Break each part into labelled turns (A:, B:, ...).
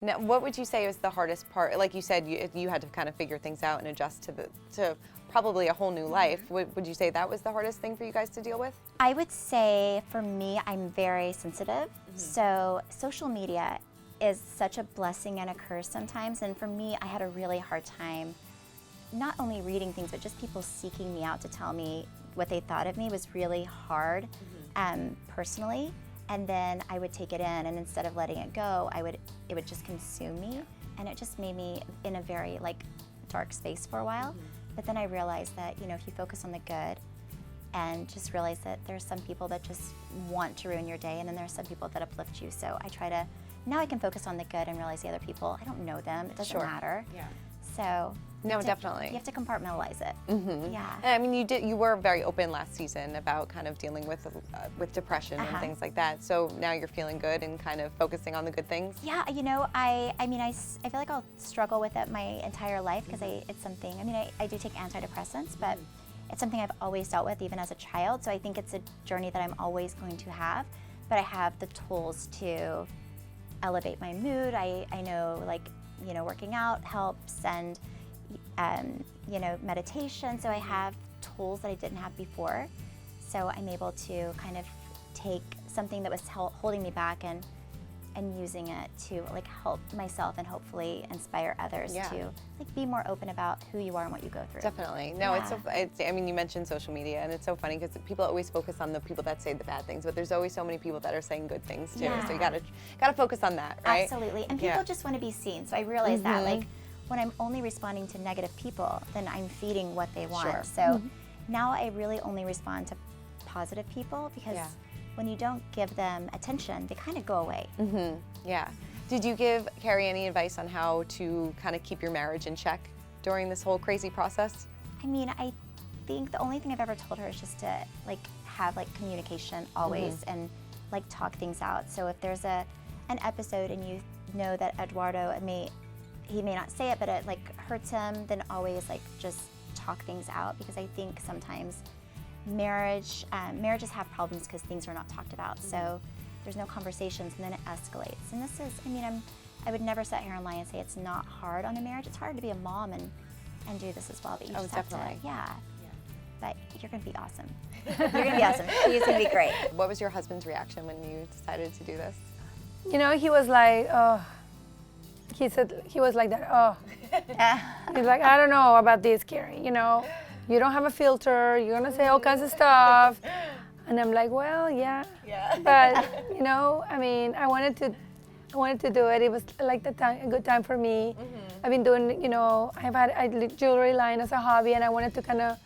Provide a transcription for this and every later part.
A: Now, what would you say is the hardest part? Like you said, you had to kind of figure things out and adjust to probably a whole new life. Would you say that was the hardest thing for you guys to deal with?
B: I would say for me, I'm very sensitive. So social media is such a blessing and a curse sometimes. And for me, I had a really hard time not only reading things, but just people seeking me out to tell me what they thought of me was really hard personally. And then I would take it in, and instead of letting it go, it would just consume me, and it just made me in a very dark space for a while. But then I realized that if you focus on the good, and just realize that there's some people that just want to ruin your day, and then there's some people that uplift you. So now I can focus on the good and realize the other people, I don't know them, it doesn't matter.
A: Yeah.
B: So
A: no, definitely.
B: You have to compartmentalize it. Yeah.
A: And I mean, you were very open last season about kind of dealing with depression and things like that. So now you're feeling good and kind of focusing on the good things.
B: Yeah, I feel like I'll struggle with it my entire life because it's something. I do take antidepressants, but it's something I've always dealt with even as a child. So I think it's a journey that I'm always going to have. But I have the tools to elevate my mood. I know working out helps, and meditation. So I have tools that I didn't have before. So I'm able to kind of take something that was holding me back and using it to help myself and hopefully inspire others to be more open about who you are and what you go through.
A: Definitely. No, you mentioned social media, and it's so funny because people always focus on the people that say the bad things, but there's always so many people that are saying good things too.
B: Yeah.
A: So you gotta focus on that, right?
B: Absolutely. And people just want to be seen. So I realized that when I'm only responding to negative people, then I'm feeding what they want.
A: Sure.
B: So now I really only respond to positive people because when you don't give them attention, they kind of go away.
A: Yeah. Did you give Kary any advice on how to kind of keep your marriage in check during this whole crazy process?
B: I think the only thing I've ever told her is just to have communication always and talk things out. So if there's an episode and you know that Eduardo he may not say it, but it hurts him, then always just talk things out, because I think sometimes marriages have problems because things are not talked about. So there's no conversations, and then it escalates. And this is, I would never sit here and lie and say it's not hard on a marriage. It's hard to be a mom and do this as well. But you just
A: definitely.
B: have to, But you're going to be awesome. You're going to be awesome. She's going to be great.
A: What was your husband's reaction when you decided to do this?
C: He was like, oh. He was like that, oh. He's like, I don't know about this, Kary. You don't have a filter. You're going to say all kinds of stuff. And I'm like, well, yeah. But, I wanted to do it. It was a good time for me. I've been doing, I've had a jewelry line as a hobby, and I wanted to kind of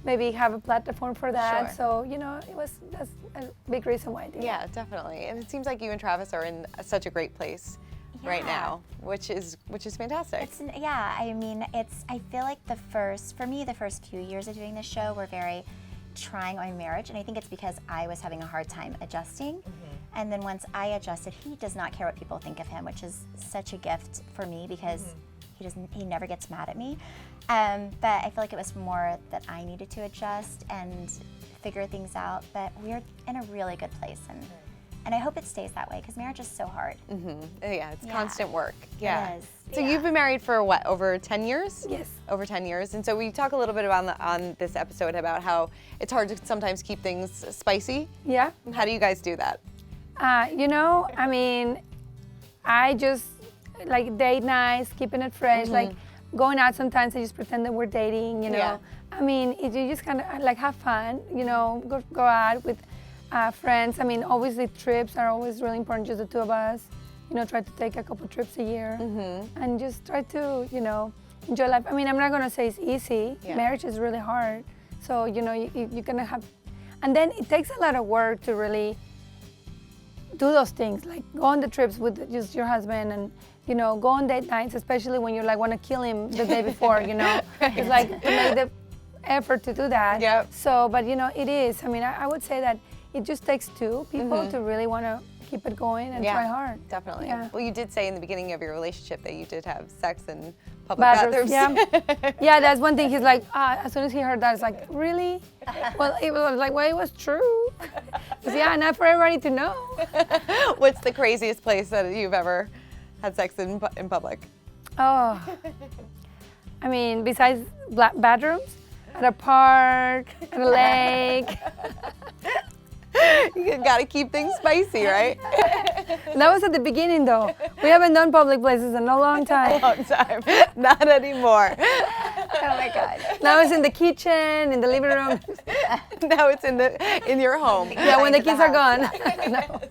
C: maybe have a platform for that.
A: Sure.
C: So, that's a big reason why I did it.
A: Yeah, definitely. And it seems like you and Travis are in such a great place right now, which is fantastic.
B: I feel like the first few years of doing this show were very trying on my marriage, and I think it's because I was having a hard time adjusting. And then once I adjusted, he does not care what people think of him, which is such a gift for me because he never gets mad at me. But I feel like it was more that I needed to adjust and figure things out. But we're in a really good place, and I hope it stays that way because marriage is so hard.
A: Yeah, it's constant work. Yeah.
B: It is.
A: So you've been married for what, over 10 years?
C: Yes.
A: Over 10 years. And so we talk a little bit about on this episode about how it's hard to sometimes keep things spicy.
C: Yeah.
A: How do you guys do that?
C: I just date nights, keeping it fresh, going out sometimes I just pretend that we're dating,
A: Yeah.
C: You just kind of have fun, go out with friends. Obviously trips are always really important, just the two of us. Try to take a couple trips a year and just try to, enjoy life. I'm not gonna say it's easy.
A: Yeah.
C: Marriage is really hard. So, you're gonna have, and then it takes a lot of work to really do those things, like go on the trips with just your husband and, go on date nights, especially when you want to kill him the day before, Right. It's to make the effort to do that.
A: Yep.
C: So, but it is, I would say that it just takes two people to really want to keep it going and try hard.
A: Definitely.
C: Yeah.
A: Well, you did say in the beginning of your relationship that you did have sex in public
C: Bathrooms,
A: bathrooms.
C: Yeah, that's one thing. He's like, as soon as he heard that, it's like, really? Well, it was true. Yeah, not for everybody to know.
A: What's the craziest place that you've ever had sex in public?
C: Oh, I mean, besides bedrooms, at a park, at a lake.
A: You gotta keep things spicy, right?
C: That was at the beginning, though. We haven't done public places in a long time.
A: Long time. Not anymore.
B: Oh my God.
C: Now it's in the kitchen, in the living room.
A: Now it's in your home.
C: Yeah, when the kids are gone.
A: Yes.